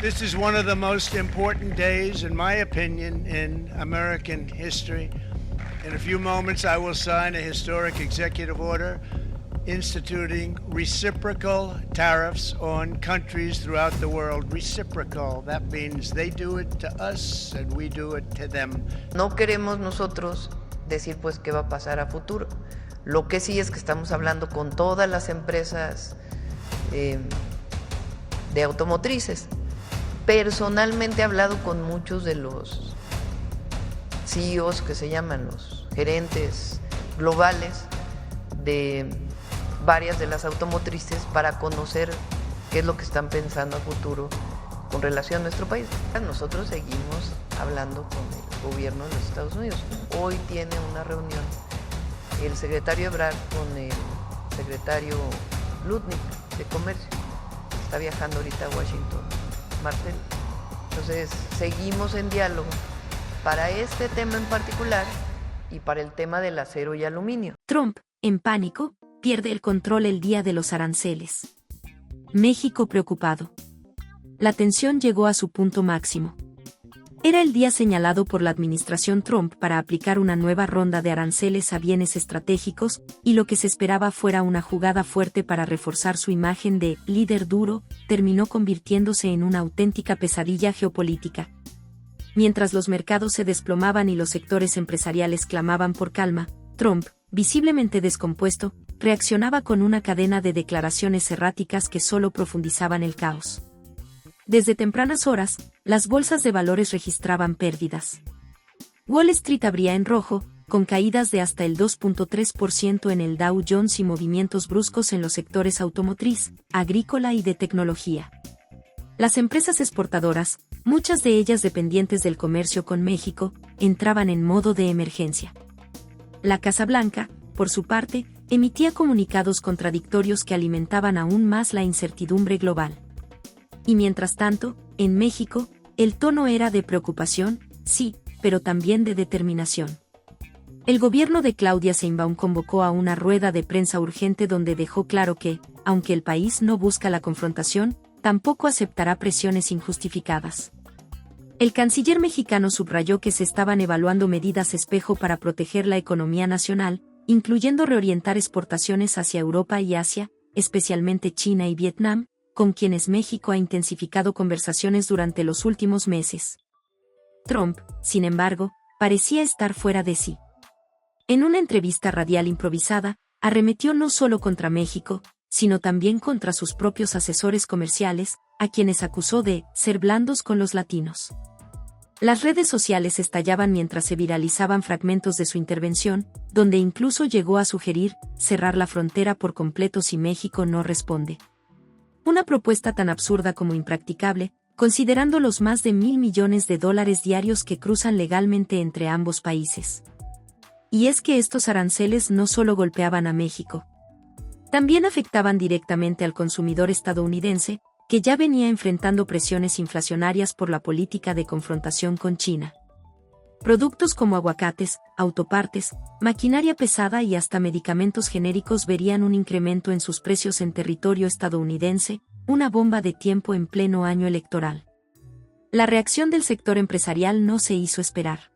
This is one of the most important days, in my opinion, in American history. In a few moments, I will sign a historic executive order instituting reciprocal tariffs on countries throughout the world. Reciprocal, that means they do it to us and we do it to them. No queremos nosotros decir pues qué va a pasar a futuro. Lo que sí es que estamos hablando con todas las empresas de automotrices. Personalmente he hablado con muchos de los CEOs, que se llaman los gerentes globales de varias de las automotrices, para conocer qué es lo que están pensando a futuro con relación a nuestro país. Nosotros seguimos hablando con el gobierno de los Estados Unidos. Hoy tiene una reunión el secretario Ebrard con el secretario Lutnick de Comercio. Está viajando ahorita a Washington, Marcelo. Entonces seguimos en diálogo para este tema en particular y para el tema del acero y aluminio. Trump, en pánico, pierde el control el día de los aranceles. México preocupado. La tensión llegó a su punto máximo. Era el día señalado por la administración Trump para aplicar una nueva ronda de aranceles a bienes estratégicos, y lo que se esperaba fuera una jugada fuerte para reforzar su imagen de líder duro, terminó convirtiéndose en una auténtica pesadilla geopolítica. Mientras los mercados se desplomaban y los sectores empresariales clamaban por calma, Trump, visiblemente descompuesto, reaccionaba con una cadena de declaraciones erráticas que solo profundizaban el caos. Desde tempranas horas, las bolsas de valores registraban pérdidas. Wall Street abría en rojo, con caídas de hasta el 2.3% en el Dow Jones y movimientos bruscos en los sectores automotriz, agrícola y de tecnología. Las empresas exportadoras, muchas de ellas dependientes del comercio con México, entraban en modo de emergencia. La Casa Blanca, por su parte, emitía comunicados contradictorios que alimentaban aún más la incertidumbre global. Y mientras tanto, en México, el tono era de preocupación, sí, pero también de determinación. El gobierno de Claudia Sheinbaum convocó a una rueda de prensa urgente donde dejó claro que, aunque el país no busca la confrontación, tampoco aceptará presiones injustificadas. El canciller mexicano subrayó que se estaban evaluando medidas espejo para proteger la economía nacional, incluyendo reorientar exportaciones hacia Europa y Asia, especialmente China y Vietnam, con quienes México ha intensificado conversaciones durante los últimos meses. Trump, sin embargo, parecía estar fuera de sí. En una entrevista radial improvisada, arremetió no solo contra México, sino también contra sus propios asesores comerciales, a quienes acusó de ser blandos con los latinos. Las redes sociales estallaban mientras se viralizaban fragmentos de su intervención, donde incluso llegó a sugerir cerrar la frontera por completo si México no responde. Una propuesta tan absurda como impracticable, considerando los más de $1,000 millones diarios que cruzan legalmente entre ambos países. Y es que estos aranceles no solo golpeaban a México. También afectaban directamente al consumidor estadounidense, que ya venía enfrentando presiones inflacionarias por la política de confrontación con China. Productos como aguacates, autopartes, maquinaria pesada y hasta medicamentos genéricos verían un incremento en sus precios en territorio estadounidense, una bomba de tiempo en pleno año electoral. La reacción del sector empresarial no se hizo esperar.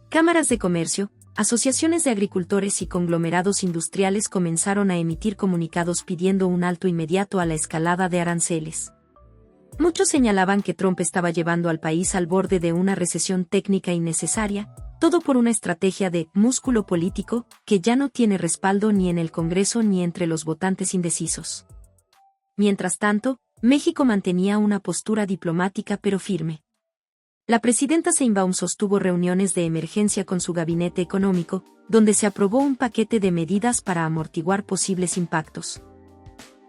Cámaras de comercio, asociaciones de agricultores y conglomerados industriales comenzaron a emitir comunicados pidiendo un alto inmediato a la escalada de aranceles. Muchos señalaban que Trump estaba llevando al país al borde de una recesión técnica innecesaria, todo por una estrategia de músculo político que ya no tiene respaldo ni en el Congreso ni entre los votantes indecisos. Mientras tanto, México mantenía una postura diplomática pero firme. La presidenta Sheinbaum sostuvo reuniones de emergencia con su gabinete económico, donde se aprobó un paquete de medidas para amortiguar posibles impactos.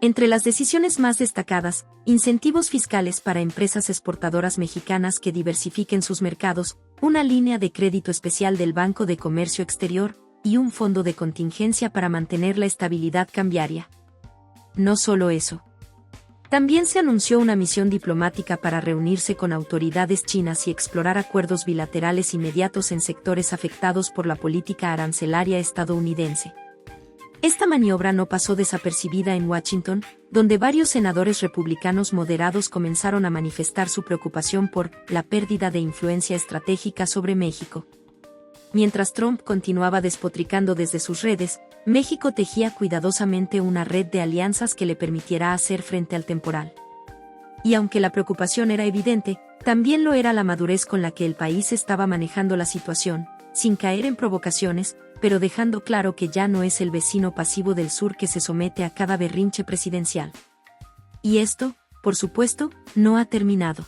Entre las decisiones más destacadas, incentivos fiscales para empresas exportadoras mexicanas que diversifiquen sus mercados, una línea de crédito especial del Banco de Comercio Exterior, y un fondo de contingencia para mantener la estabilidad cambiaria. No solo eso. También se anunció una misión diplomática para reunirse con autoridades chinas y explorar acuerdos bilaterales inmediatos en sectores afectados por la política arancelaria estadounidense. Esta maniobra no pasó desapercibida en Washington, donde varios senadores republicanos moderados comenzaron a manifestar su preocupación por la pérdida de influencia estratégica sobre México. Mientras Trump continuaba despotricando desde sus redes, México tejía cuidadosamente una red de alianzas que le permitiera hacer frente al temporal. Y aunque la preocupación era evidente, también lo era la madurez con la que el país estaba manejando la situación, sin caer en provocaciones, pero dejando claro que ya no es el vecino pasivo del sur que se somete a cada berrinche presidencial. Y esto, por supuesto, no ha terminado.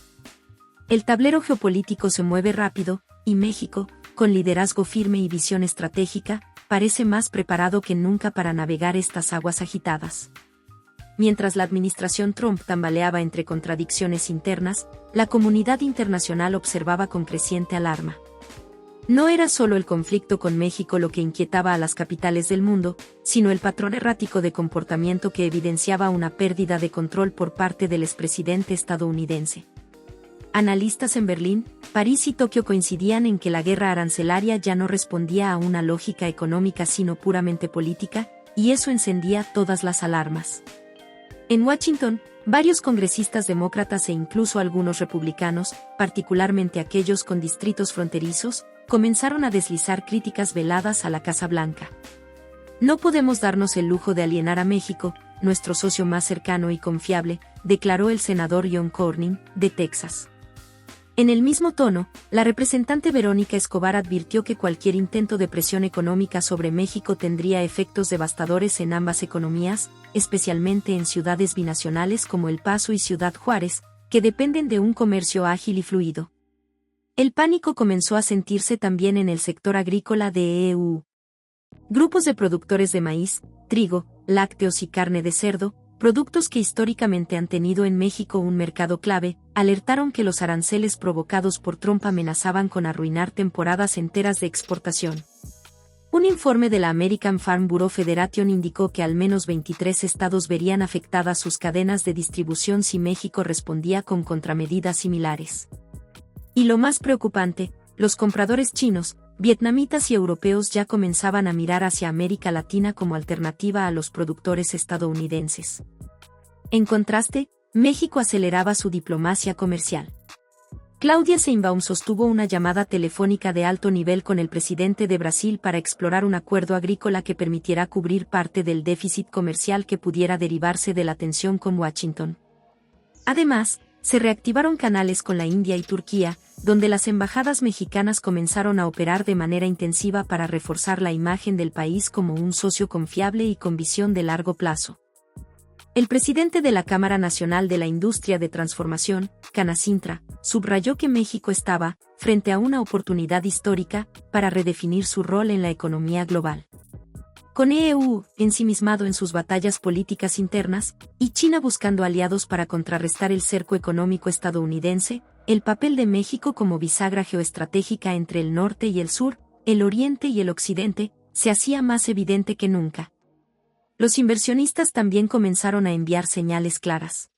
El tablero geopolítico se mueve rápido, y México, con liderazgo firme y visión estratégica, parece más preparado que nunca para navegar estas aguas agitadas. Mientras la administración Trump tambaleaba entre contradicciones internas, la comunidad internacional observaba con creciente alarma. No era solo el conflicto con México lo que inquietaba a las capitales del mundo, sino el patrón errático de comportamiento que evidenciaba una pérdida de control por parte del expresidente estadounidense. Analistas en Berlín, París y Tokio coincidían en que la guerra arancelaria ya no respondía a una lógica económica sino puramente política, y eso encendía todas las alarmas. En Washington, varios congresistas demócratas e incluso algunos republicanos, particularmente aquellos con distritos fronterizos, comenzaron a deslizar críticas veladas a la Casa Blanca. No podemos darnos el lujo de alienar a México, nuestro socio más cercano y confiable, declaró el senador John Cornyn, de Texas. En el mismo tono, la representante Verónica Escobar advirtió que cualquier intento de presión económica sobre México tendría efectos devastadores en ambas economías, especialmente en ciudades binacionales como El Paso y Ciudad Juárez, que dependen de un comercio ágil y fluido. El pánico comenzó a sentirse también en el sector agrícola de EU. Grupos de productores de maíz, trigo, lácteos y carne de cerdo, productos que históricamente han tenido en México un mercado clave, alertaron que los aranceles provocados por Trump amenazaban con arruinar temporadas enteras de exportación. Un informe de la American Farm Bureau Federation indicó que al menos 23 estados verían afectadas sus cadenas de distribución si México respondía con contramedidas similares. Y lo más preocupante, los compradores chinos, vietnamitas y europeos ya comenzaban a mirar hacia América Latina como alternativa a los productores estadounidenses. En contraste, México aceleraba su diplomacia comercial. Claudia Sheinbaum sostuvo una llamada telefónica de alto nivel con el presidente de Brasil para explorar un acuerdo agrícola que permitiera cubrir parte del déficit comercial que pudiera derivarse de la tensión con Washington. Además, se reactivaron canales con la India y Turquía, donde las embajadas mexicanas comenzaron a operar de manera intensiva para reforzar la imagen del país como un socio confiable y con visión de largo plazo. El presidente de la Cámara Nacional de la Industria de Transformación, Canacintra, subrayó que México estaba frente a una oportunidad histórica para redefinir su rol en la economía global. Con EU ensimismado en sus batallas políticas internas, y China buscando aliados para contrarrestar el cerco económico estadounidense, el papel de México como bisagra geoestratégica entre el norte y el sur, el oriente y el occidente, se hacía más evidente que nunca. Los inversionistas también comenzaron a enviar señales claras.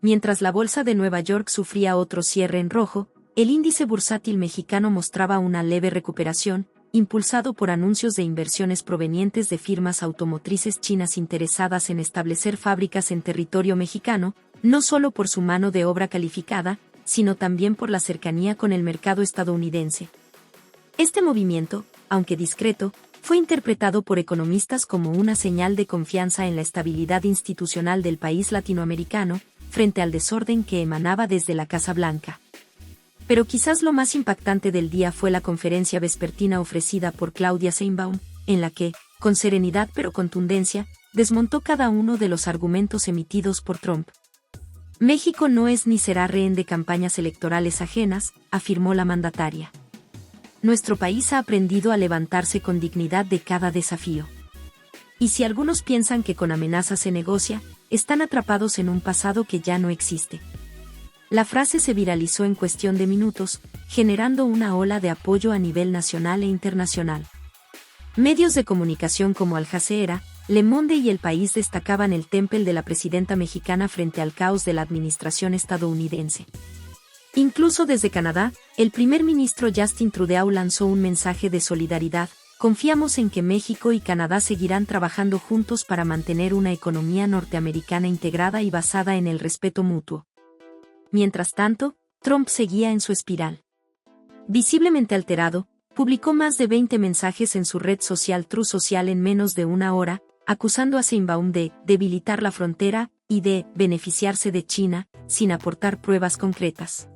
Mientras la bolsa de Nueva York sufría otro cierre en rojo, el índice bursátil mexicano mostraba una leve recuperación, impulsado por anuncios de inversiones provenientes de firmas automotrices chinas interesadas en establecer fábricas en territorio mexicano, no solo por su mano de obra calificada, sino también por la cercanía con el mercado estadounidense. Este movimiento, aunque discreto, fue interpretado por economistas como una señal de confianza en la estabilidad institucional del país latinoamericano, frente al desorden que emanaba desde la Casa Blanca. Pero quizás lo más impactante del día fue la conferencia vespertina ofrecida por Claudia Sheinbaum, en la que, con serenidad pero contundencia, desmontó cada uno de los argumentos emitidos por Trump. México no es ni será rehén de campañas electorales ajenas, afirmó la mandataria. Nuestro país ha aprendido a levantarse con dignidad de cada desafío. Y si algunos piensan que con amenazas se negocia, están atrapados en un pasado que ya no existe. La frase se viralizó en cuestión de minutos, generando una ola de apoyo a nivel nacional e internacional. Medios de comunicación como Al Jazeera, Le Monde y El País destacaban el temple de la presidenta mexicana frente al caos de la administración estadounidense. Incluso desde Canadá, el primer ministro Justin Trudeau lanzó un mensaje de solidaridad, confiamos en que México y Canadá seguirán trabajando juntos para mantener una economía norteamericana integrada y basada en el respeto mutuo. Mientras tanto, Trump seguía en su espiral. Visiblemente alterado, publicó más de 20 mensajes en su red social Truth Social en menos de una hora, acusando a Sheinbaum de debilitar la frontera y de beneficiarse de China, sin aportar pruebas concretas.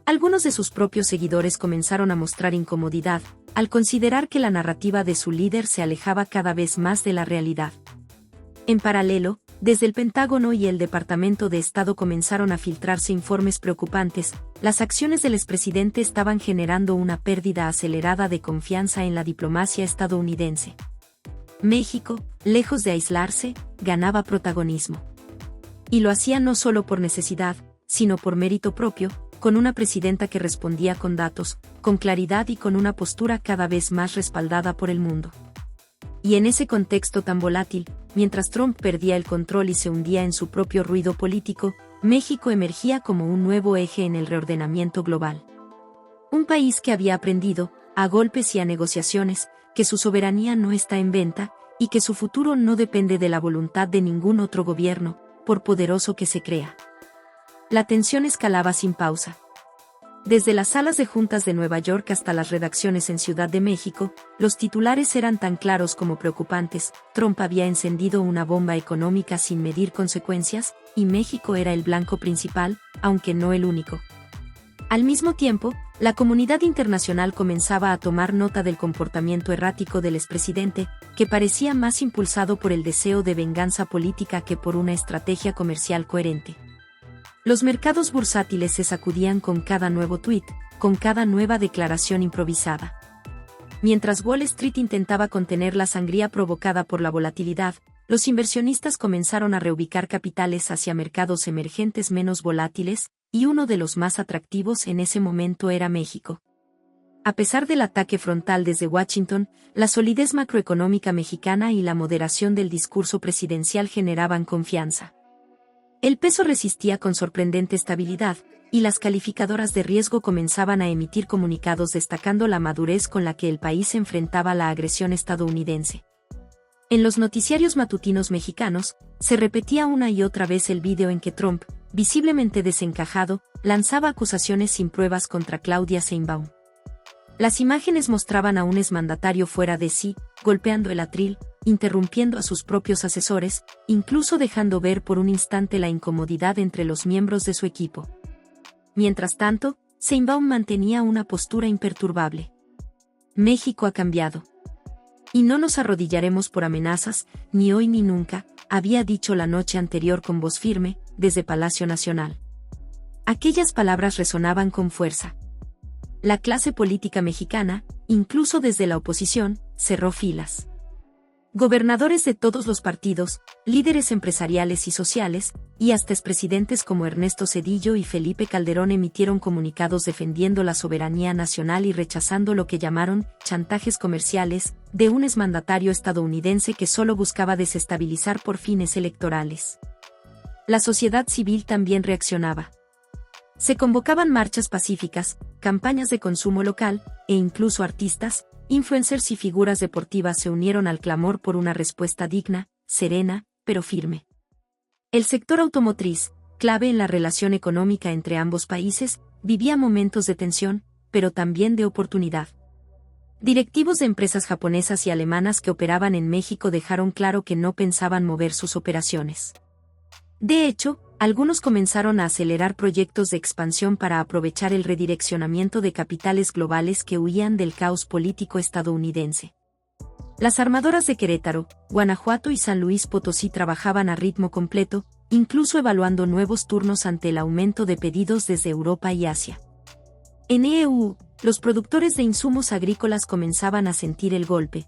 Algunos de sus propios seguidores comenzaron a mostrar incomodidad, al considerar que la narrativa de su líder se alejaba cada vez más de la realidad. En paralelo, desde el Pentágono y el Departamento de Estado comenzaron a filtrarse informes preocupantes. Las acciones del expresidente estaban generando una pérdida acelerada de confianza en la diplomacia estadounidense. México, lejos de aislarse, ganaba protagonismo. Y lo hacía no solo por necesidad, sino por mérito propio, con una presidenta que respondía con datos, con claridad y con una postura cada vez más respaldada por el mundo. Y en ese contexto tan volátil, mientras Trump perdía el control y se hundía en su propio ruido político, México emergía como un nuevo eje en el reordenamiento global. Un país que había aprendido, a golpes y a negociaciones, que su soberanía no está en venta, y que su futuro no depende de la voluntad de ningún otro gobierno, por poderoso que se crea. La tensión escalaba sin pausa. Desde las salas de juntas de Nueva York hasta las redacciones en Ciudad de México, los titulares eran tan claros como preocupantes. Trump había encendido una bomba económica sin medir consecuencias, y México era el blanco principal, aunque no el único. Al mismo tiempo, la comunidad internacional comenzaba a tomar nota del comportamiento errático del expresidente, que parecía más impulsado por el deseo de venganza política que por una estrategia comercial coherente. Los mercados bursátiles se sacudían con cada nuevo tuit, con cada nueva declaración improvisada. Mientras Wall Street intentaba contener la sangría provocada por la volatilidad, los inversionistas comenzaron a reubicar capitales hacia mercados emergentes menos volátiles, y uno de los más atractivos en ese momento era México. A pesar del ataque frontal desde Washington, la solidez macroeconómica mexicana y la moderación del discurso presidencial generaban confianza. El peso resistía con sorprendente estabilidad, y las calificadoras de riesgo comenzaban a emitir comunicados destacando la madurez con la que el país enfrentaba la agresión estadounidense. En los noticiarios matutinos mexicanos, se repetía una y otra vez el vídeo en que Trump, visiblemente desencajado, lanzaba acusaciones sin pruebas contra Claudia Sheinbaum. Las imágenes mostraban a un exmandatario fuera de sí, golpeando el atril, interrumpiendo a sus propios asesores, incluso dejando ver por un instante la incomodidad entre los miembros de su equipo. Mientras tanto, Sheinbaum mantenía una postura imperturbable. México ha cambiado. Y no nos arrodillaremos por amenazas, ni hoy ni nunca, había dicho la noche anterior con voz firme, desde Palacio Nacional. Aquellas palabras resonaban con fuerza. La clase política mexicana, incluso desde la oposición, cerró filas. Gobernadores de todos los partidos, líderes empresariales y sociales, y hasta expresidentes como Ernesto Zedillo y Felipe Calderón emitieron comunicados defendiendo la soberanía nacional y rechazando lo que llamaron chantajes comerciales de un exmandatario estadounidense que solo buscaba desestabilizar por fines electorales. La sociedad civil también reaccionaba. Se convocaban marchas pacíficas, campañas de consumo local, e incluso artistas, influencers y figuras deportivas se unieron al clamor por una respuesta digna, serena, pero firme. El sector automotriz, clave en la relación económica entre ambos países, vivía momentos de tensión, pero también de oportunidad. Directivos de empresas japonesas y alemanas que operaban en México dejaron claro que no pensaban mover sus operaciones. De hecho, algunos comenzaron a acelerar proyectos de expansión para aprovechar el redireccionamiento de capitales globales que huían del caos político estadounidense. Las armadoras de Querétaro, Guanajuato y San Luis Potosí trabajaban a ritmo completo, incluso evaluando nuevos turnos ante el aumento de pedidos desde Europa y Asia. En EU, los productores de insumos agrícolas comenzaban a sentir el golpe.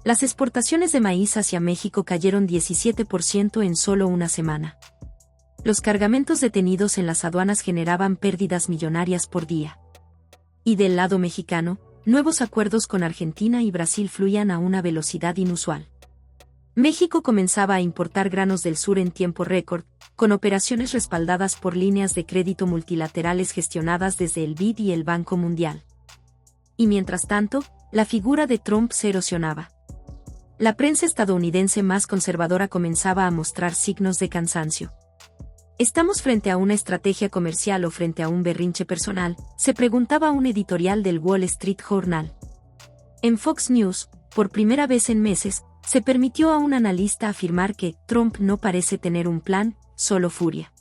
Las exportaciones de maíz hacia México cayeron 17% en solo una semana. Los cargamentos detenidos en las aduanas generaban pérdidas millonarias por día. Y del lado mexicano, nuevos acuerdos con Argentina y Brasil fluían a una velocidad inusual. México comenzaba a importar granos del sur en tiempo récord, con operaciones respaldadas por líneas de crédito multilaterales gestionadas desde el BID y el Banco Mundial. Y mientras tanto, la figura de Trump se erosionaba. La prensa estadounidense más conservadora comenzaba a mostrar signos de cansancio. ¿Estamos frente a una estrategia comercial o frente a un berrinche personal?, se preguntaba un editorial del Wall Street Journal. En Fox News, por primera vez en meses, se permitió a un analista afirmar que Trump no parece tener un plan, solo furia.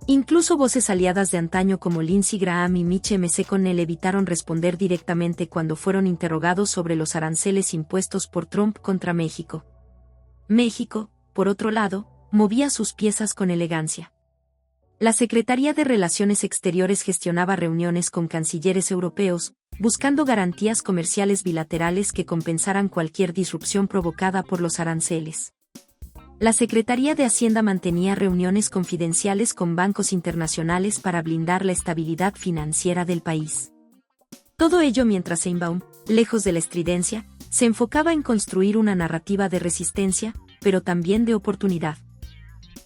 Incluso voces aliadas de antaño como Lindsey Graham y Mitch McConnell evitaron responder directamente cuando fueron interrogados sobre los aranceles impuestos por Trump contra México. México, por otro lado, movía sus piezas con elegancia. La Secretaría de Relaciones Exteriores gestionaba reuniones con cancilleres europeos, buscando garantías comerciales bilaterales que compensaran cualquier disrupción provocada por los aranceles. La Secretaría de Hacienda mantenía reuniones confidenciales con bancos internacionales para blindar la estabilidad financiera del país. Todo ello mientras Sheinbaum, lejos de la estridencia, se enfocaba en construir una narrativa de resistencia, pero también de oportunidad.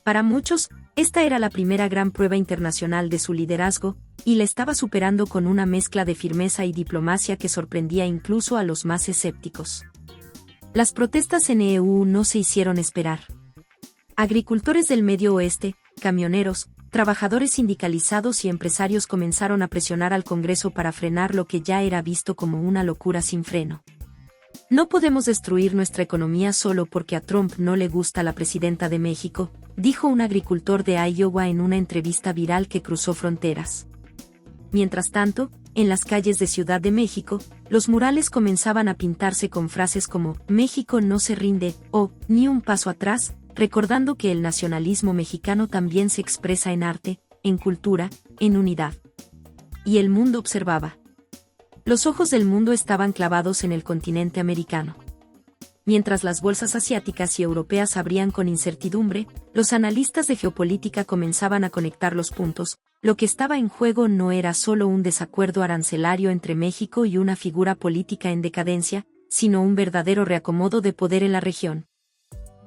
Para muchos, esta era la primera gran prueba internacional de su liderazgo, y la estaba superando con una mezcla de firmeza y diplomacia que sorprendía incluso a los más escépticos. Las protestas en EU no se hicieron esperar. Agricultores del Medio Oeste, camioneros, trabajadores sindicalizados y empresarios comenzaron a presionar al Congreso para frenar lo que ya era visto como una locura sin freno. No podemos destruir nuestra economía solo porque a Trump no le gusta la presidenta de México, dijo un agricultor de Iowa en una entrevista viral que cruzó fronteras. Mientras tanto, en las calles de Ciudad de México, los murales comenzaban a pintarse con frases como «México no se rinde» o «Ni un paso atrás», recordando que el nacionalismo mexicano también se expresa en arte, en cultura, en unidad. Y el mundo observaba. Los ojos del mundo estaban clavados en el continente americano. Mientras las bolsas asiáticas y europeas abrían con incertidumbre, los analistas de geopolítica comenzaban a conectar los puntos. Lo que estaba en juego no era solo un desacuerdo arancelario entre México y una figura política en decadencia, sino un verdadero reacomodo de poder en la región.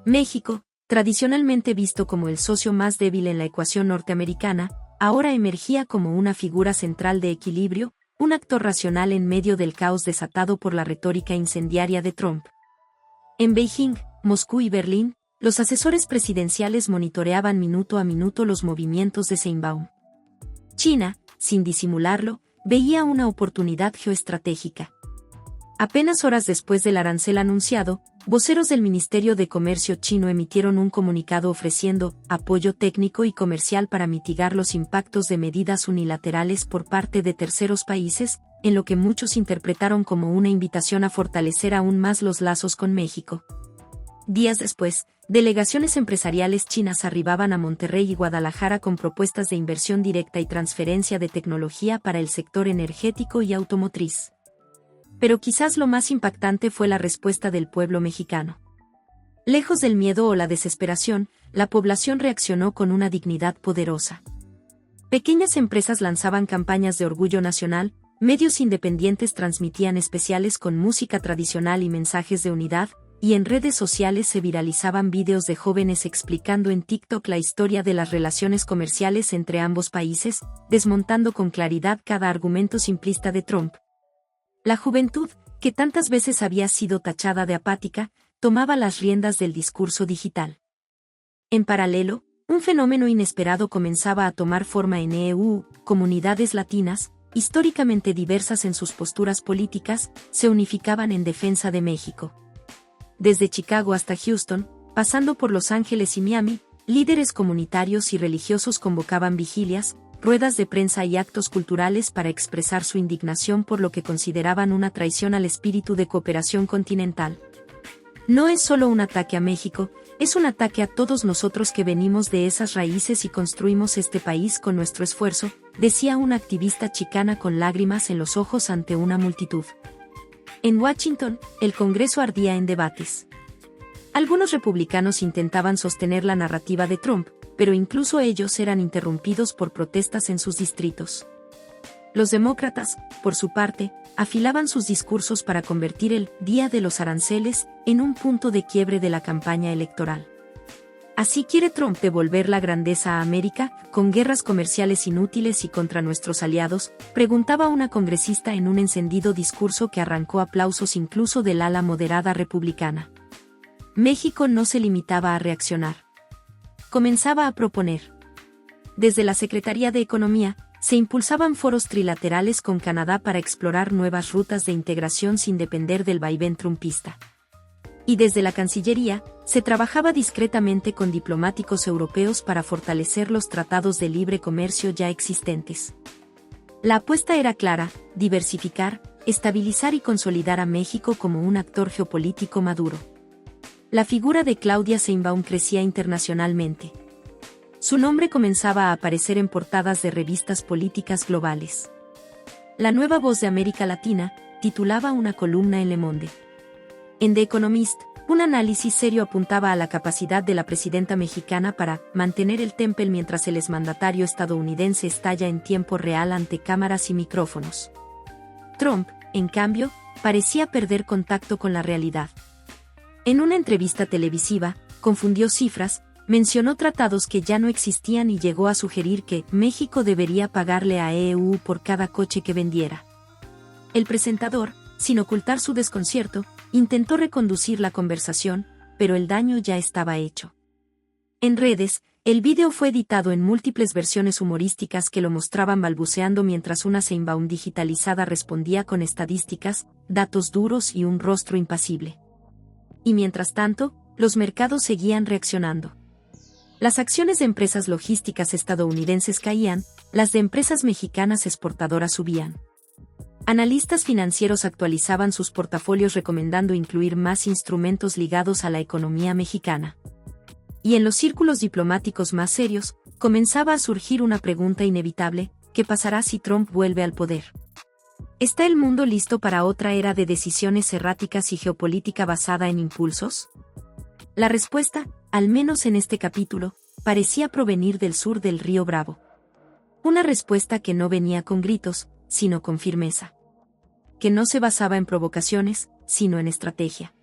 México, tradicionalmente visto como el socio más débil en la ecuación norteamericana, ahora emergía como una figura central de equilibrio, un actor racional en medio del caos desatado por la retórica incendiaria de Trump. En Beijing, Moscú y Berlín, los asesores presidenciales monitoreaban minuto a minuto los movimientos de Sheinbaum. China, sin disimularlo, veía una oportunidad geoestratégica. Apenas horas después del arancel anunciado, voceros del Ministerio de Comercio chino emitieron un comunicado ofreciendo apoyo técnico y comercial para mitigar los impactos de medidas unilaterales por parte de terceros países, en lo que muchos interpretaron como una invitación a fortalecer aún más los lazos con México. Días después, delegaciones empresariales chinas arribaban a Monterrey y Guadalajara con propuestas de inversión directa y transferencia de tecnología para el sector energético y automotriz. Pero quizás lo más impactante fue la respuesta del pueblo mexicano. Lejos del miedo o la desesperación, la población reaccionó con una dignidad poderosa. Pequeñas empresas lanzaban campañas de orgullo nacional, medios independientes transmitían especiales con música tradicional y mensajes de unidad, y en redes sociales se viralizaban videos de jóvenes explicando en TikTok la historia de las relaciones comerciales entre ambos países, desmontando con claridad cada argumento simplista de Trump. La juventud, que tantas veces había sido tachada de apática, tomaba las riendas del discurso digital. En paralelo, un fenómeno inesperado comenzaba a tomar forma en EU, comunidades latinas, históricamente diversas en sus posturas políticas, se unificaban en defensa de México. Desde Chicago hasta Houston, pasando por Los Ángeles y Miami, líderes comunitarios y religiosos convocaban vigilias, ruedas de prensa y actos culturales para expresar su indignación por lo que consideraban una traición al espíritu de cooperación continental. No es solo un ataque a México, es un ataque a todos nosotros que venimos de esas raíces y construimos este país con nuestro esfuerzo, decía una activista chicana con lágrimas en los ojos ante una multitud. En Washington, el Congreso ardía en debates. Algunos republicanos intentaban sostener la narrativa de Trump, pero incluso ellos eran interrumpidos por protestas en sus distritos. Los demócratas, por su parte, afilaban sus discursos para convertir el Día de los Aranceles en un punto de quiebre de la campaña electoral. ¿Así quiere Trump devolver la grandeza a América, con guerras comerciales inútiles y contra nuestros aliados?, preguntaba una congresista en un encendido discurso que arrancó aplausos incluso del ala moderada republicana. México no se limitaba a reaccionar. Comenzaba a proponer. Desde la Secretaría de Economía, se impulsaban foros trilaterales con Canadá para explorar nuevas rutas de integración sin depender del vaivén trumpista. Y desde la Cancillería, se trabajaba discretamente con diplomáticos europeos para fortalecer los tratados de libre comercio ya existentes. La apuesta era clara: diversificar, estabilizar y consolidar a México como un actor geopolítico maduro. La figura de Claudia Sheinbaum crecía internacionalmente. Su nombre comenzaba a aparecer en portadas de revistas políticas globales. La nueva voz de América Latina titulaba una columna en Le Monde. En The Economist, un análisis serio apuntaba a la capacidad de la presidenta mexicana para mantener el temple mientras el exmandatario estadounidense estalla en tiempo real ante cámaras y micrófonos. Trump, en cambio, parecía perder contacto con la realidad. En una entrevista televisiva, confundió cifras, mencionó tratados que ya no existían y llegó a sugerir que México debería pagarle a EU por cada coche que vendiera. El presentador, sin ocultar su desconcierto, intentó reconducir la conversación, pero el daño ya estaba hecho. En redes, el vídeo fue editado en múltiples versiones humorísticas que lo mostraban balbuceando mientras una Sheinbaum digitalizada respondía con estadísticas, datos duros y un rostro impasible. Y mientras tanto, los mercados seguían reaccionando. Las acciones de empresas logísticas estadounidenses caían, las de empresas mexicanas exportadoras subían. Analistas financieros actualizaban sus portafolios recomendando incluir más instrumentos ligados a la economía mexicana. Y en los círculos diplomáticos más serios, comenzaba a surgir una pregunta inevitable: ¿qué pasará si Trump vuelve al poder? ¿Está el mundo listo para otra era de decisiones erráticas y geopolítica basada en impulsos? La respuesta, al menos en este capítulo, parecía provenir del sur del río Bravo. Una respuesta que no venía con gritos, sino con firmeza. Que no se basaba en provocaciones, sino en estrategia.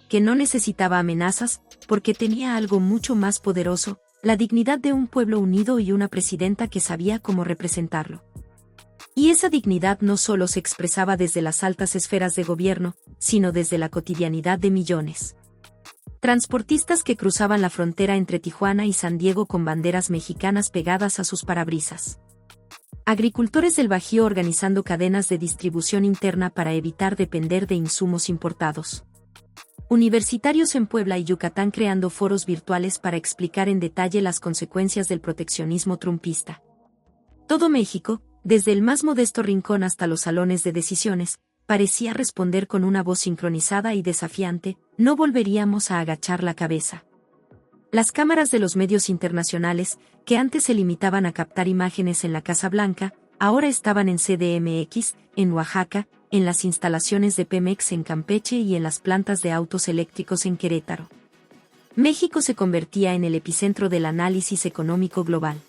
Que no necesitaba amenazas, porque tenía algo mucho más poderoso: la dignidad de un pueblo unido y una presidenta que sabía cómo representarlo. Y esa dignidad no solo se expresaba desde las altas esferas de gobierno, sino desde la cotidianidad de millones. Transportistas que cruzaban la frontera entre Tijuana y San Diego con banderas mexicanas pegadas a sus parabrisas. Agricultores del Bajío organizando cadenas de distribución interna para evitar depender de insumos importados. Universitarios en Puebla y Yucatán creando foros virtuales para explicar en detalle las consecuencias del proteccionismo trumpista. Todo México, desde el más modesto rincón hasta los salones de decisiones, parecía responder con una voz sincronizada y desafiante: no volveríamos a agachar la cabeza. Las cámaras de los medios internacionales, que antes se limitaban a captar imágenes en la Casa Blanca, ahora estaban en CDMX, en Oaxaca, en las instalaciones de Pemex en Campeche y en las plantas de autos eléctricos en Querétaro. México se convertía en el epicentro del análisis económico global.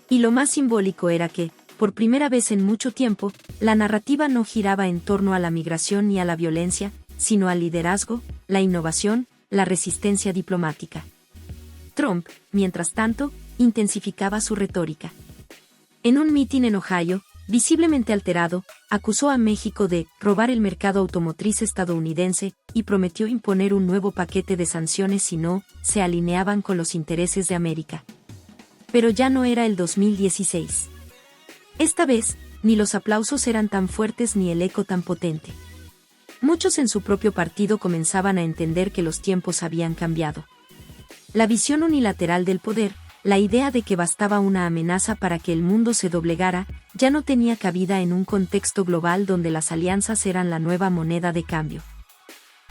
Y lo más simbólico era que, por primera vez en mucho tiempo, la narrativa no giraba en torno a la migración ni a la violencia, sino al liderazgo, la innovación, la resistencia diplomática. Trump, mientras tanto, intensificaba su retórica. En un mitin en Ohio, visiblemente alterado, acusó a México de robar el mercado automotriz estadounidense y prometió imponer un nuevo paquete de sanciones si no se alineaban con los intereses de América. Pero ya no era el 2016. Esta vez, ni los aplausos eran tan fuertes ni el eco tan potente. Muchos en su propio partido comenzaban a entender que los tiempos habían cambiado. La visión unilateral del poder, la idea de que bastaba una amenaza para que el mundo se doblegara, ya no tenía cabida en un contexto global donde las alianzas eran la nueva moneda de cambio.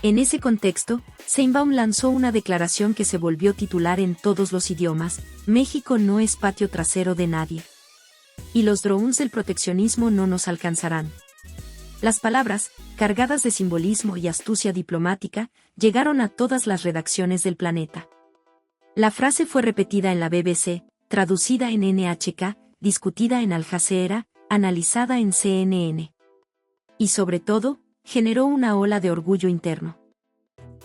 En ese contexto, Sheinbaum lanzó una declaración que se volvió titular en todos los idiomas: México no es patio trasero de nadie. Y los drones del proteccionismo no nos alcanzarán. Las palabras, cargadas de simbolismo y astucia diplomática, llegaron a todas las redacciones del planeta. La frase fue repetida en la BBC, traducida en NHK, discutida en Al Jazeera, analizada en CNN. Y sobre todo, generó una ola de orgullo interno.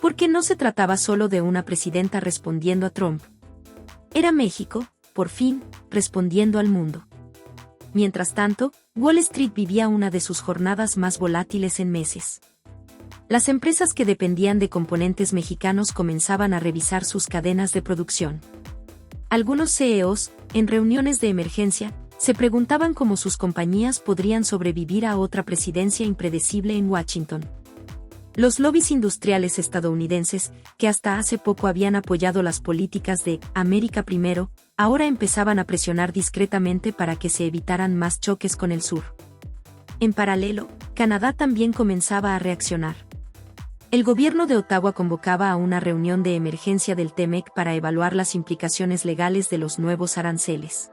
Porque no se trataba solo de una presidenta respondiendo a Trump. Era México, por fin, respondiendo al mundo. Mientras tanto, Wall Street vivía una de sus jornadas más volátiles en meses. Las empresas que dependían de componentes mexicanos comenzaban a revisar sus cadenas de producción. Algunos CEOs, en reuniones de emergencia, se preguntaban cómo sus compañías podrían sobrevivir a otra presidencia impredecible en Washington. Los lobbies industriales estadounidenses, que hasta hace poco habían apoyado las políticas de América Primero, ahora empezaban a presionar discretamente para que se evitaran más choques con el sur. En paralelo, Canadá también comenzaba a reaccionar. El gobierno de Ottawa convocaba a una reunión de emergencia del TEMEC para evaluar las implicaciones legales de los nuevos aranceles.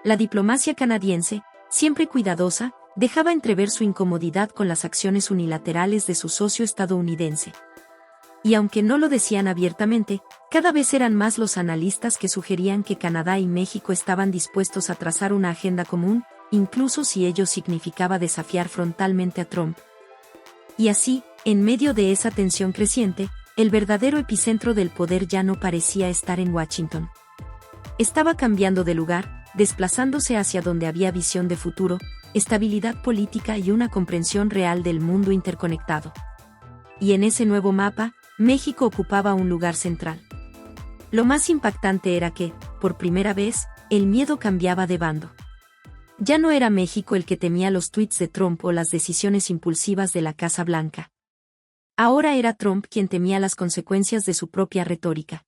La diplomacia canadiense, siempre cuidadosa, dejaba entrever su incomodidad con las acciones unilaterales de su socio estadounidense. Y aunque no lo decían abiertamente, cada vez eran más los analistas que sugerían que Canadá y México estaban dispuestos a trazar una agenda común, incluso si ello significaba desafiar frontalmente a Trump. Y así, en medio de esa tensión creciente, el verdadero epicentro del poder ya no parecía estar en Washington. Estaba cambiando de lugar, desplazándose hacia donde había visión de futuro, estabilidad política y una comprensión real del mundo interconectado. Y en ese nuevo mapa, México ocupaba un lugar central. Lo más impactante era que, por primera vez, el miedo cambiaba de bando. Ya no era México el que temía los tuits de Trump o las decisiones impulsivas de la Casa Blanca. Ahora era Trump quien temía las consecuencias de su propia retórica.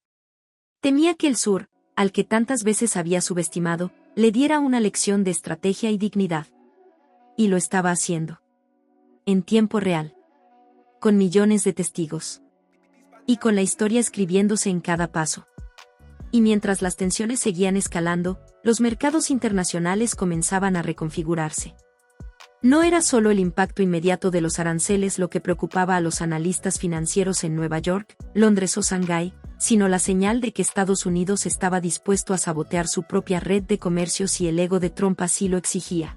Temía que el sur, al que tantas veces había subestimado, le diera una lección de estrategia y dignidad. Y lo estaba haciendo. En tiempo real. Con millones de testigos. Y con la historia escribiéndose en cada paso. Y mientras las tensiones seguían escalando, los mercados internacionales comenzaban a reconfigurarse. No era solo el impacto inmediato de los aranceles lo que preocupaba a los analistas financieros en Nueva York, Londres o Shanghái, sino la señal de que Estados Unidos estaba dispuesto a sabotear su propia red de comercio si el ego de Trump así lo exigía.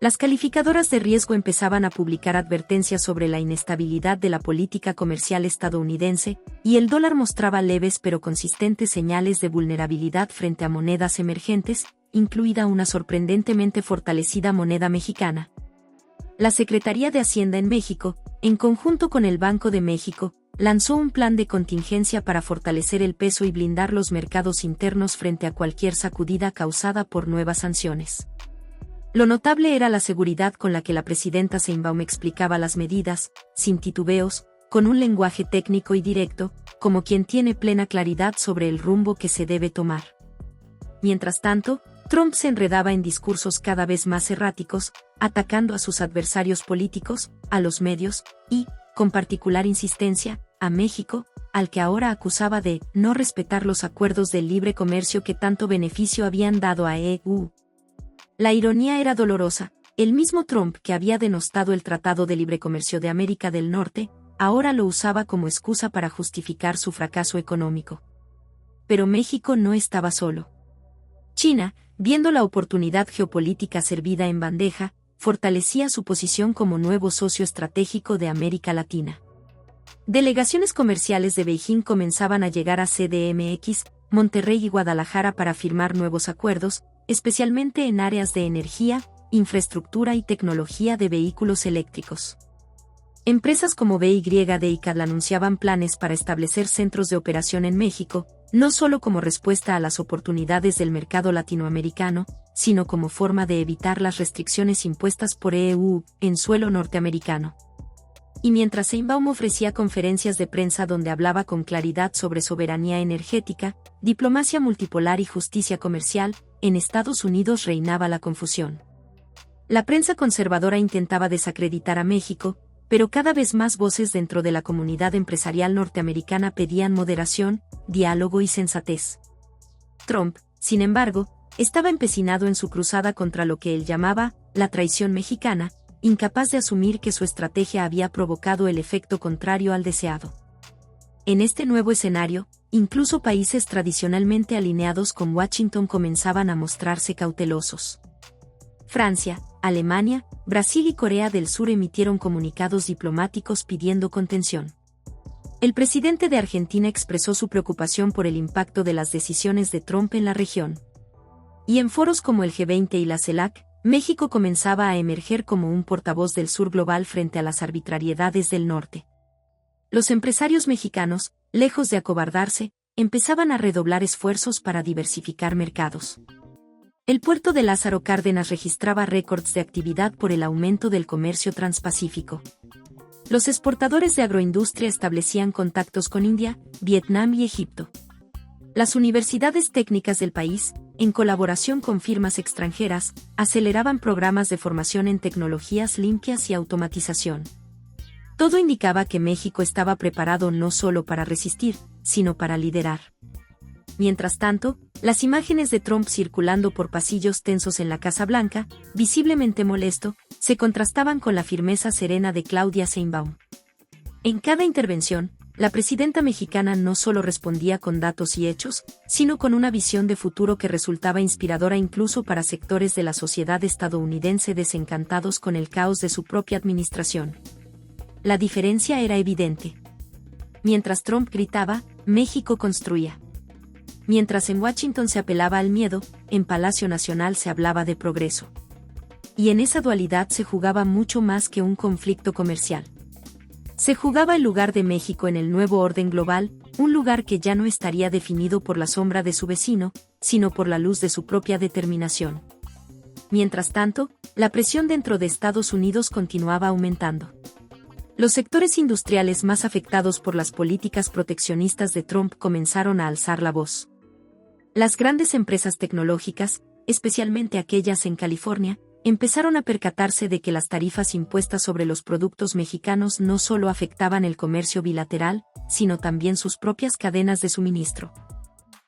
Las calificadoras de riesgo empezaban a publicar advertencias sobre la inestabilidad de la política comercial estadounidense, y el dólar mostraba leves pero consistentes señales de vulnerabilidad frente a monedas emergentes, incluida una sorprendentemente fortalecida moneda mexicana. La Secretaría de Hacienda en México, en conjunto con el Banco de México, lanzó un plan de contingencia para fortalecer el peso y blindar los mercados internos frente a cualquier sacudida causada por nuevas sanciones. Lo notable era la seguridad con la que la presidenta Sheinbaum explicaba las medidas, sin titubeos, con un lenguaje técnico y directo, como quien tiene plena claridad sobre el rumbo que se debe tomar. Mientras tanto, Trump se enredaba en discursos cada vez más erráticos, atacando a sus adversarios políticos, a los medios, y, con particular insistencia, a México, al que ahora acusaba de no respetar los acuerdos de libre comercio que tanto beneficio habían dado a EU. La ironía era dolorosa, el mismo Trump que había denostado el Tratado de Libre Comercio de América del Norte, ahora lo usaba como excusa para justificar su fracaso económico. Pero México no estaba solo. China, viendo la oportunidad geopolítica servida en bandeja, fortalecía su posición como nuevo socio estratégico de América Latina. Delegaciones comerciales de Beijing comenzaban a llegar a CDMX, Monterrey y Guadalajara para firmar nuevos acuerdos, especialmente en áreas de energía, infraestructura y tecnología de vehículos eléctricos. Empresas como BYD y CADL anunciaban planes para establecer centros de operación en México, no solo como respuesta a las oportunidades del mercado latinoamericano, sino como forma de evitar las restricciones impuestas por EU en suelo norteamericano. Y mientras Sheinbaum ofrecía conferencias de prensa donde hablaba con claridad sobre soberanía energética, diplomacia multipolar y justicia comercial, en Estados Unidos reinaba la confusión. La prensa conservadora intentaba desacreditar a México, pero cada vez más voces dentro de la comunidad empresarial norteamericana pedían moderación, diálogo y sensatez. Trump, sin embargo, estaba empecinado en su cruzada contra lo que él llamaba la traición mexicana, incapaz de asumir que su estrategia había provocado el efecto contrario al deseado. En este nuevo escenario, incluso países tradicionalmente alineados con Washington comenzaban a mostrarse cautelosos. Francia, Alemania, Brasil y Corea del Sur emitieron comunicados diplomáticos pidiendo contención. El presidente de Argentina expresó su preocupación por el impacto de las decisiones de Trump en la región. Y en foros como el G20 y la CELAC, México comenzaba a emerger como un portavoz del sur global frente a las arbitrariedades del norte. Los empresarios mexicanos, lejos de acobardarse, empezaban a redoblar esfuerzos para diversificar mercados. El puerto de Lázaro Cárdenas registraba récords de actividad por el aumento del comercio transpacífico. Los exportadores de agroindustria establecían contactos con India, Vietnam y Egipto. Las universidades técnicas del país, en colaboración con firmas extranjeras, aceleraban programas de formación en tecnologías limpias y automatización. Todo indicaba que México estaba preparado no solo para resistir, sino para liderar. Mientras tanto, las imágenes de Trump circulando por pasillos tensos en la Casa Blanca, visiblemente molesto, se contrastaban con la firmeza serena de Claudia Sheinbaum. En cada intervención, la presidenta mexicana no solo respondía con datos y hechos, sino con una visión de futuro que resultaba inspiradora incluso para sectores de la sociedad estadounidense desencantados con el caos de su propia administración. La diferencia era evidente. Mientras Trump gritaba, México construía. Mientras en Washington se apelaba al miedo, en Palacio Nacional se hablaba de progreso. Y en esa dualidad se jugaba mucho más que un conflicto comercial. Se jugaba el lugar de México en el nuevo orden global, un lugar que ya no estaría definido por la sombra de su vecino, sino por la luz de su propia determinación. Mientras tanto, la presión dentro de Estados Unidos continuaba aumentando. Los sectores industriales más afectados por las políticas proteccionistas de Trump comenzaron a alzar la voz. Las grandes empresas tecnológicas, especialmente aquellas en California, empezaron a percatarse de que las tarifas impuestas sobre los productos mexicanos no solo afectaban el comercio bilateral, sino también sus propias cadenas de suministro.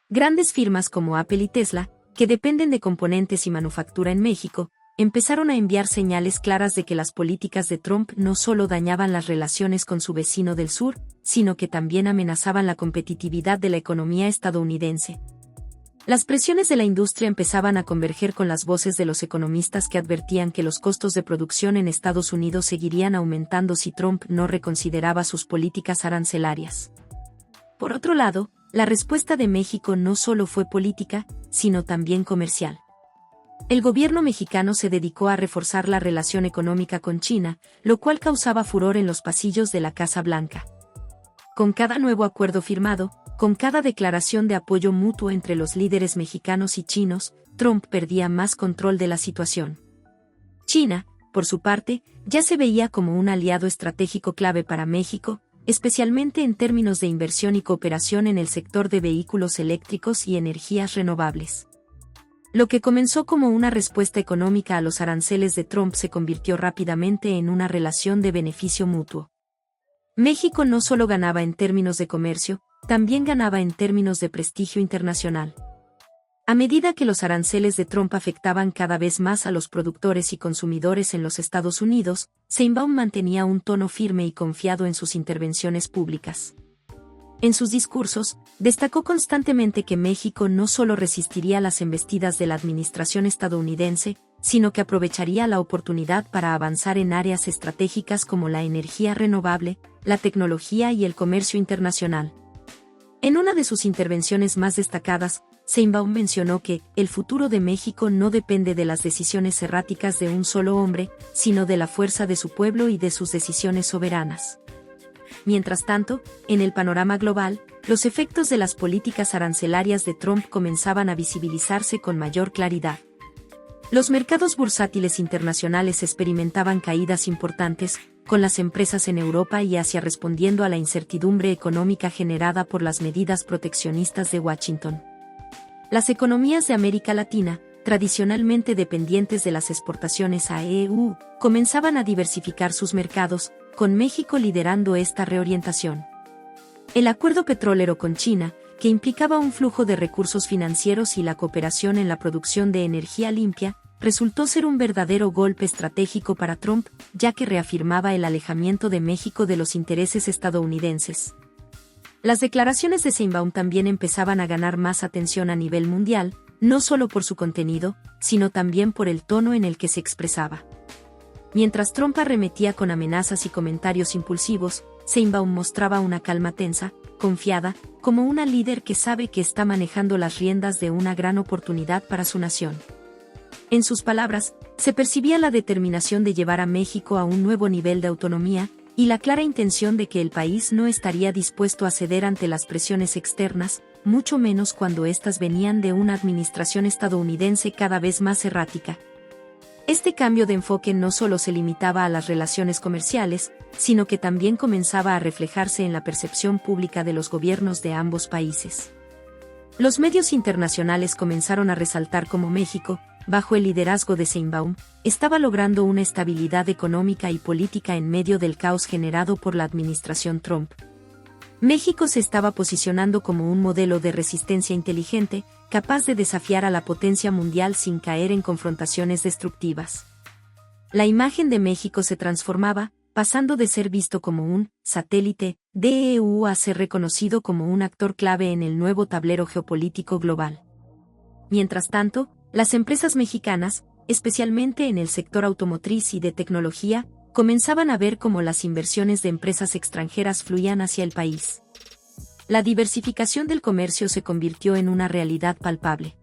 Grandes firmas como Apple y Tesla, que dependen de componentes y manufactura en México, empezaron a enviar señales claras de que las políticas de Trump no solo dañaban las relaciones con su vecino del sur, sino que también amenazaban la competitividad de la economía estadounidense. Las presiones de la industria empezaban a converger con las voces de los economistas que advertían que los costos de producción en Estados Unidos seguirían aumentando si Trump no reconsideraba sus políticas arancelarias. Por otro lado, la respuesta de México no solo fue política, sino también comercial. El gobierno mexicano se dedicó a reforzar la relación económica con China, lo cual causaba furor en los pasillos de la Casa Blanca. Con cada nuevo acuerdo firmado, con cada declaración de apoyo mutuo entre los líderes mexicanos y chinos, Trump perdía más control de la situación. China, por su parte, ya se veía como un aliado estratégico clave para México, especialmente en términos de inversión y cooperación en el sector de vehículos eléctricos y energías renovables. Lo que comenzó como una respuesta económica a los aranceles de Trump se convirtió rápidamente en una relación de beneficio mutuo. México no solo ganaba en términos de comercio, también ganaba en términos de prestigio internacional. A medida que los aranceles de Trump afectaban cada vez más a los productores y consumidores en los Estados Unidos, Sheinbaum mantenía un tono firme y confiado en sus intervenciones públicas. En sus discursos, destacó constantemente que México no solo resistiría las embestidas de la administración estadounidense, sino que aprovecharía la oportunidad para avanzar en áreas estratégicas como la energía renovable, la tecnología y el comercio internacional. En una de sus intervenciones más destacadas, Sheinbaum mencionó que el futuro de México no depende de las decisiones erráticas de un solo hombre, sino de la fuerza de su pueblo y de sus decisiones soberanas. Mientras tanto, en el panorama global, los efectos de las políticas arancelarias de Trump comenzaban a visibilizarse con mayor claridad. Los mercados bursátiles internacionales experimentaban caídas importantes, con las empresas en Europa y Asia respondiendo a la incertidumbre económica generada por las medidas proteccionistas de Washington. Las economías de América Latina, tradicionalmente dependientes de las exportaciones a EU, comenzaban a diversificar sus mercados, con México liderando esta reorientación. El acuerdo petrolero con China, que implicaba un flujo de recursos financieros y la cooperación en la producción de energía limpia, resultó ser un verdadero golpe estratégico para Trump, ya que reafirmaba el alejamiento de México de los intereses estadounidenses. Las declaraciones de Sheinbaum también empezaban a ganar más atención a nivel mundial, no solo por su contenido, sino también por el tono en el que se expresaba. Mientras Trump arremetía con amenazas y comentarios impulsivos, Sheinbaum mostraba una calma tensa, confiada, como una líder que sabe que está manejando las riendas de una gran oportunidad para su nación. En sus palabras, se percibía la determinación de llevar a México a un nuevo nivel de autonomía, y la clara intención de que el país no estaría dispuesto a ceder ante las presiones externas, mucho menos cuando éstas venían de una administración estadounidense cada vez más errática. Este cambio de enfoque no solo se limitaba a las relaciones comerciales, sino que también comenzaba a reflejarse en la percepción pública de los gobiernos de ambos países. Los medios internacionales comenzaron a resaltar cómo México, bajo el liderazgo de Sheinbaum, estaba logrando una estabilidad económica y política en medio del caos generado por la administración Trump. México se estaba posicionando como un modelo de resistencia inteligente, capaz de desafiar a la potencia mundial sin caer en confrontaciones destructivas. La imagen de México se transformaba, pasando de ser visto como un satélite de EU a ser reconocido como un actor clave en el nuevo tablero geopolítico global. Mientras tanto, las empresas mexicanas, especialmente en el sector automotriz y de tecnología, comenzaban a ver cómo las inversiones de empresas extranjeras fluían hacia el país. La diversificación del comercio se convirtió en una realidad palpable.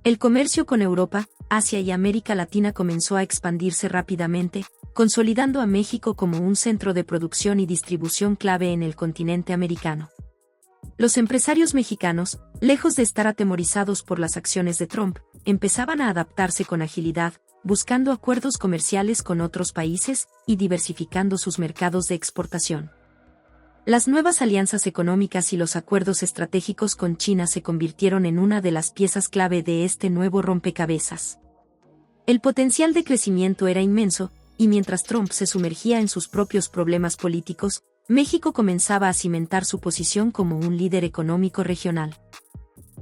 El comercio con Europa, Asia y América Latina comenzó a expandirse rápidamente, consolidando a México como un centro de producción y distribución clave en el continente americano. Los empresarios mexicanos, lejos de estar atemorizados por las acciones de Trump, empezaban a adaptarse con agilidad, buscando acuerdos comerciales con otros países y diversificando sus mercados de exportación. Las nuevas alianzas económicas y los acuerdos estratégicos con China se convirtieron en una de las piezas clave de este nuevo rompecabezas. El potencial de crecimiento era inmenso, y mientras Trump se sumergía en sus propios problemas políticos, México comenzaba a cimentar su posición como un líder económico regional.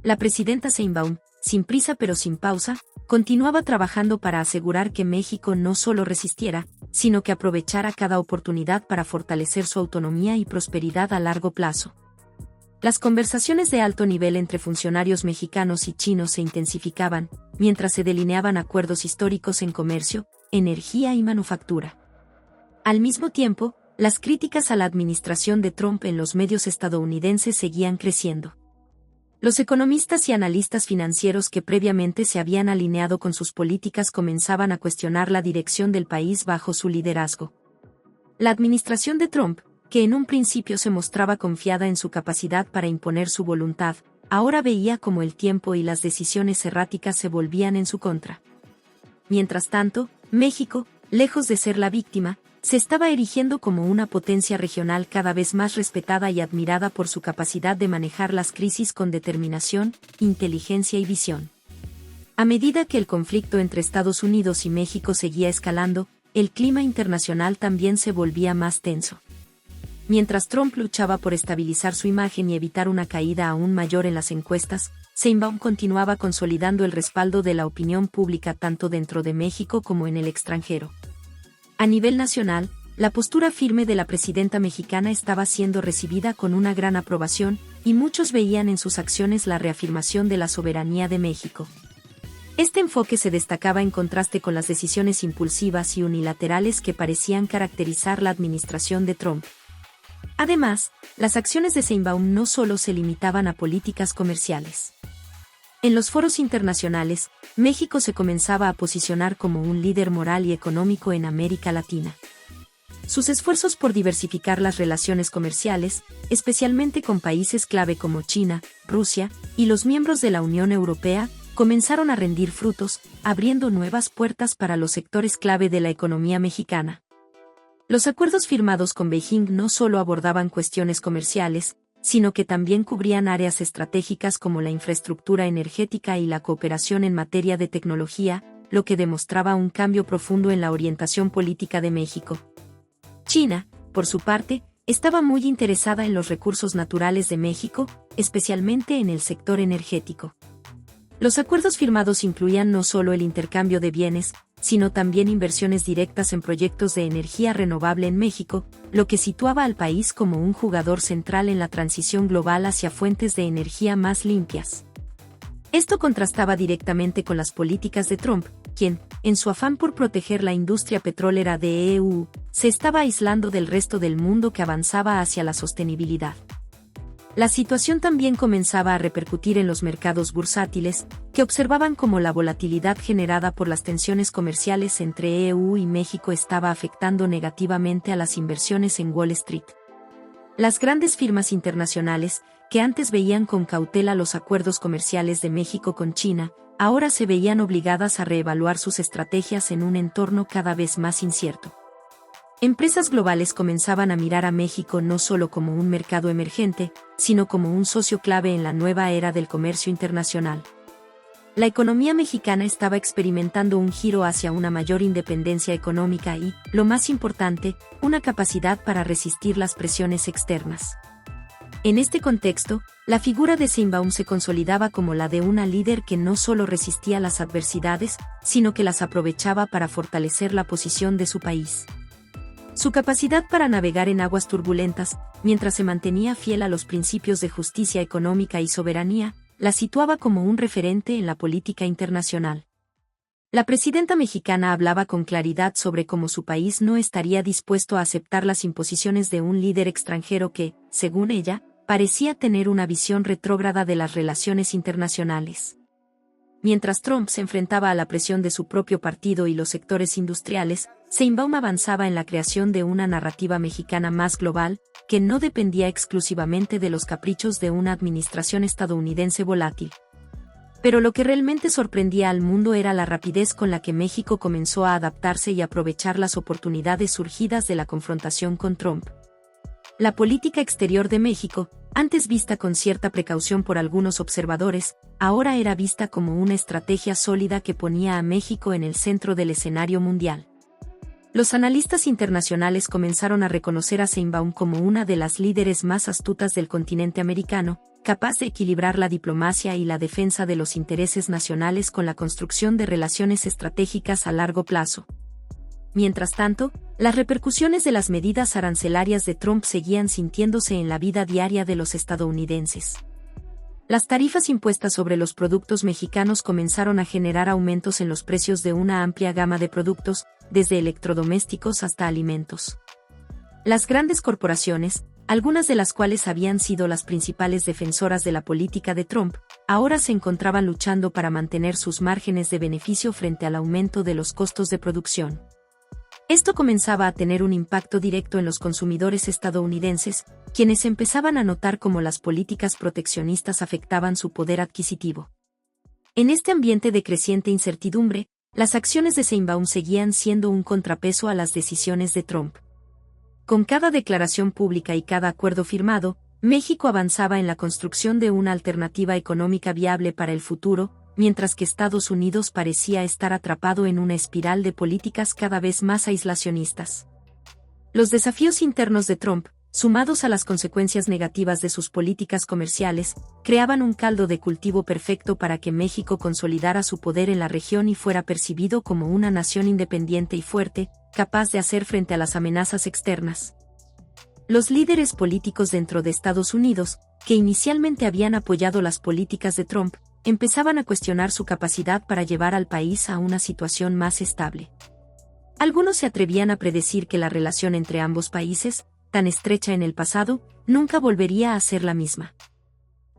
La presidenta Sheinbaum, sin prisa pero sin pausa, continuaba trabajando para asegurar que México no solo resistiera, sino que aprovechara cada oportunidad para fortalecer su autonomía y prosperidad a largo plazo. Las conversaciones de alto nivel entre funcionarios mexicanos y chinos se intensificaban, mientras se delineaban acuerdos históricos en comercio, energía y manufactura. Al mismo tiempo, las críticas a la administración de Trump en los medios estadounidenses seguían creciendo. Los economistas y analistas financieros que previamente se habían alineado con sus políticas comenzaban a cuestionar la dirección del país bajo su liderazgo. La administración de Trump, que en un principio se mostraba confiada en su capacidad para imponer su voluntad, ahora veía cómo el tiempo y las decisiones erráticas se volvían en su contra. Mientras tanto, México, lejos de ser la víctima, se estaba erigiendo como una potencia regional cada vez más respetada y admirada por su capacidad de manejar las crisis con determinación, inteligencia y visión. A medida que el conflicto entre Estados Unidos y México seguía escalando, el clima internacional también se volvía más tenso. Mientras Trump luchaba por estabilizar su imagen y evitar una caída aún mayor en las encuestas, Sheinbaum continuaba consolidando el respaldo de la opinión pública tanto dentro de México como en el extranjero. A nivel nacional, la postura firme de la presidenta mexicana estaba siendo recibida con una gran aprobación, y muchos veían en sus acciones la reafirmación de la soberanía de México. Este enfoque se destacaba en contraste con las decisiones impulsivas y unilaterales que parecían caracterizar la administración de Trump. Además, las acciones de Sheinbaum no solo se limitaban a políticas comerciales. En los foros internacionales, México se comenzaba a posicionar como un líder moral y económico en América Latina. Sus esfuerzos por diversificar las relaciones comerciales, especialmente con países clave como China, Rusia y los miembros de la Unión Europea, comenzaron a rendir frutos, abriendo nuevas puertas para los sectores clave de la economía mexicana. Los acuerdos firmados con Beijing no solo abordaban cuestiones comerciales, sino que también cubrían áreas estratégicas como la infraestructura energética y la cooperación en materia de tecnología, lo que demostraba un cambio profundo en la orientación política de México. China, por su parte, estaba muy interesada en los recursos naturales de México, especialmente en el sector energético. Los acuerdos firmados incluían no solo el intercambio de bienes, sino también inversiones directas en proyectos de energía renovable en México, lo que situaba al país como un jugador central en la transición global hacia fuentes de energía más limpias. Esto contrastaba directamente con las políticas de Trump, quien, en su afán por proteger la industria petrolera de EU, se estaba aislando del resto del mundo que avanzaba hacia la sostenibilidad. La situación también comenzaba a repercutir en los mercados bursátiles, que observaban cómo la volatilidad generada por las tensiones comerciales entre EU y México estaba afectando negativamente a las inversiones en Wall Street. Las grandes firmas internacionales, que antes veían con cautela los acuerdos comerciales de México con China, ahora se veían obligadas a reevaluar sus estrategias en un entorno cada vez más incierto. Empresas globales comenzaban a mirar a México no solo como un mercado emergente, sino como un socio clave en la nueva era del comercio internacional. La economía mexicana estaba experimentando un giro hacia una mayor independencia económica y, lo más importante, una capacidad para resistir las presiones externas. En este contexto, la figura de Sheinbaum se consolidaba como la de una líder que no solo resistía las adversidades, sino que las aprovechaba para fortalecer la posición de su país. Su capacidad para navegar en aguas turbulentas, mientras se mantenía fiel a los principios de justicia económica y soberanía, la situaba como un referente en la política internacional. La presidenta mexicana hablaba con claridad sobre cómo su país no estaría dispuesto a aceptar las imposiciones de un líder extranjero que, según ella, parecía tener una visión retrógrada de las relaciones internacionales. Mientras Trump se enfrentaba a la presión de su propio partido y los sectores industriales, Sheinbaum avanzaba en la creación de una narrativa mexicana más global, que no dependía exclusivamente de los caprichos de una administración estadounidense volátil. Pero lo que realmente sorprendía al mundo era la rapidez con la que México comenzó a adaptarse y aprovechar las oportunidades surgidas de la confrontación con Trump. La política exterior de México, antes vista con cierta precaución por algunos observadores, ahora era vista como una estrategia sólida que ponía a México en el centro del escenario mundial. Los analistas internacionales comenzaron a reconocer a Sheinbaum como una de las líderes más astutas del continente americano, capaz de equilibrar la diplomacia y la defensa de los intereses nacionales con la construcción de relaciones estratégicas a largo plazo. Mientras tanto, las repercusiones de las medidas arancelarias de Trump seguían sintiéndose en la vida diaria de los estadounidenses. Las tarifas impuestas sobre los productos mexicanos comenzaron a generar aumentos en los precios de una amplia gama de productos, desde electrodomésticos hasta alimentos. Las grandes corporaciones, algunas de las cuales habían sido las principales defensoras de la política de Trump, ahora se encontraban luchando para mantener sus márgenes de beneficio frente al aumento de los costos de producción. Esto comenzaba a tener un impacto directo en los consumidores estadounidenses, quienes empezaban a notar cómo las políticas proteccionistas afectaban su poder adquisitivo. En este ambiente de creciente incertidumbre, las acciones de Sheinbaum seguían siendo un contrapeso a las decisiones de Trump. Con cada declaración pública y cada acuerdo firmado, México avanzaba en la construcción de una alternativa económica viable para el futuro, mientras que Estados Unidos parecía estar atrapado en una espiral de políticas cada vez más aislacionistas. Los desafíos internos de Trump, sumados a las consecuencias negativas de sus políticas comerciales, creaban un caldo de cultivo perfecto para que México consolidara su poder en la región y fuera percibido como una nación independiente y fuerte, capaz de hacer frente a las amenazas externas. Los líderes políticos dentro de Estados Unidos, que inicialmente habían apoyado las políticas de Trump, empezaban a cuestionar su capacidad para llevar al país a una situación más estable. Algunos se atrevían a predecir que la relación entre ambos países, tan estrecha en el pasado, nunca volvería a ser la misma.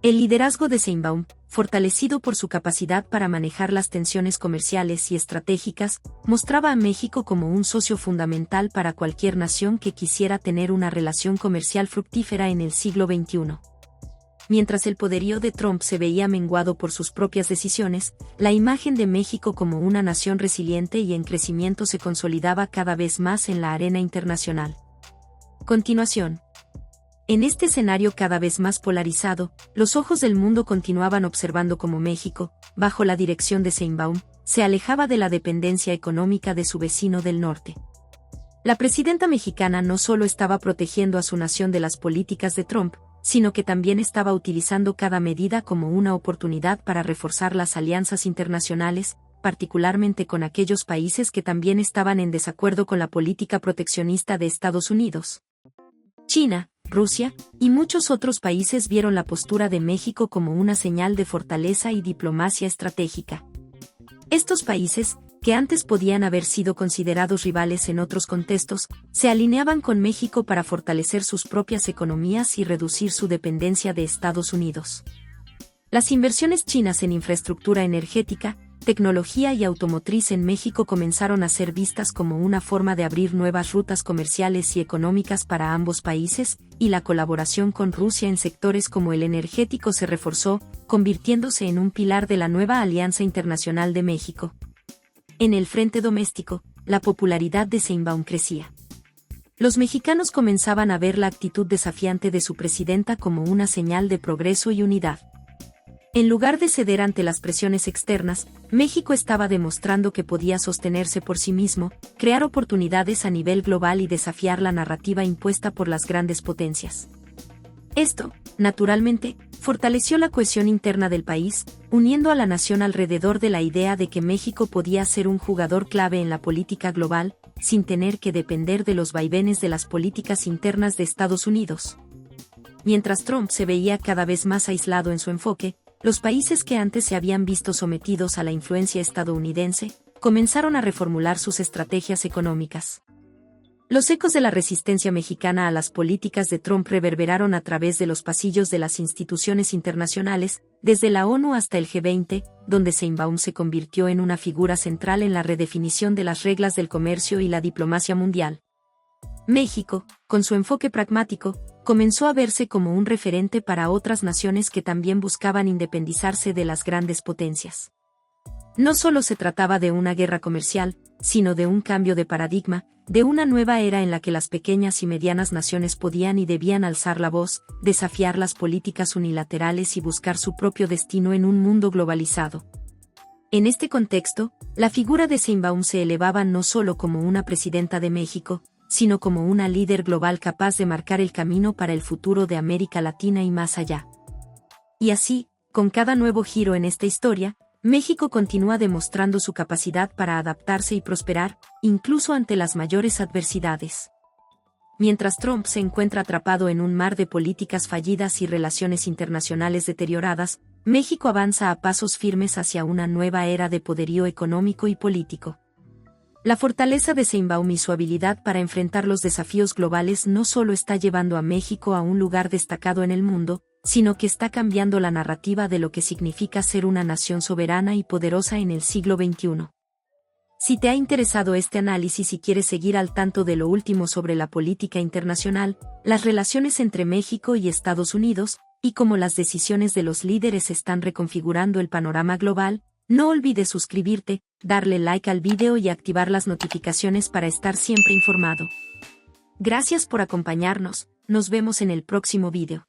El liderazgo de Sheinbaum, fortalecido por su capacidad para manejar las tensiones comerciales y estratégicas, mostraba a México como un socio fundamental para cualquier nación que quisiera tener una relación comercial fructífera en el siglo XXI. Mientras el poderío de Trump se veía menguado por sus propias decisiones, la imagen de México como una nación resiliente y en crecimiento se consolidaba cada vez más en la arena internacional. Continuación. En este escenario cada vez más polarizado, los ojos del mundo continuaban observando cómo México, bajo la dirección de Sheinbaum, se alejaba de la dependencia económica de su vecino del norte. La presidenta mexicana no solo estaba protegiendo a su nación de las políticas de Trump, sino que también estaba utilizando cada medida como una oportunidad para reforzar las alianzas internacionales, particularmente con aquellos países que también estaban en desacuerdo con la política proteccionista de Estados Unidos. China, Rusia, y muchos otros países vieron la postura de México como una señal de fortaleza y diplomacia estratégica. Estos países, que antes podían haber sido considerados rivales en otros contextos, se alineaban con México para fortalecer sus propias economías y reducir su dependencia de Estados Unidos. Las inversiones chinas en infraestructura energética, tecnología y automotriz en México comenzaron a ser vistas como una forma de abrir nuevas rutas comerciales y económicas para ambos países, y la colaboración con Rusia en sectores como el energético se reforzó, convirtiéndose en un pilar de la nueva Alianza Internacional de México. En el frente doméstico, la popularidad de Sheinbaum crecía. Los mexicanos comenzaban a ver la actitud desafiante de su presidenta como una señal de progreso y unidad. En lugar de ceder ante las presiones externas, México estaba demostrando que podía sostenerse por sí mismo, crear oportunidades a nivel global y desafiar la narrativa impuesta por las grandes potencias. Esto, naturalmente, fortaleció la cohesión interna del país, uniendo a la nación alrededor de la idea de que México podía ser un jugador clave en la política global, sin tener que depender de los vaivenes de las políticas internas de Estados Unidos. Mientras Trump se veía cada vez más aislado en su enfoque, los países que antes se habían visto sometidos a la influencia estadounidense, comenzaron a reformular sus estrategias económicas. Los ecos de la resistencia mexicana a las políticas de Trump reverberaron a través de los pasillos de las instituciones internacionales, desde la ONU hasta el G20, donde Sheinbaum se convirtió en una figura central en la redefinición de las reglas del comercio y la diplomacia mundial. México, con su enfoque pragmático, comenzó a verse como un referente para otras naciones que también buscaban independizarse de las grandes potencias. No solo se trataba de una guerra comercial, sino de un cambio de paradigma, de una nueva era en la que las pequeñas y medianas naciones podían y debían alzar la voz, desafiar las políticas unilaterales y buscar su propio destino en un mundo globalizado. En este contexto, la figura de Sheinbaum se elevaba no solo como una presidenta de México, sino como una líder global capaz de marcar el camino para el futuro de América Latina y más allá. Y así, con cada nuevo giro en esta historia, México continúa demostrando su capacidad para adaptarse y prosperar, incluso ante las mayores adversidades. Mientras Trump se encuentra atrapado en un mar de políticas fallidas y relaciones internacionales deterioradas, México avanza a pasos firmes hacia una nueva era de poderío económico y político. La fortaleza de Sheinbaum y su habilidad para enfrentar los desafíos globales no solo está llevando a México a un lugar destacado en el mundo, sino que está cambiando la narrativa de lo que significa ser una nación soberana y poderosa en el siglo XXI. Si te ha interesado este análisis y quieres seguir al tanto de lo último sobre la política internacional, las relaciones entre México y Estados Unidos, y cómo las decisiones de los líderes están reconfigurando el panorama global, no olvides suscribirte, darle like al video y activar las notificaciones para estar siempre informado. Gracias por acompañarnos, nos vemos en el próximo video.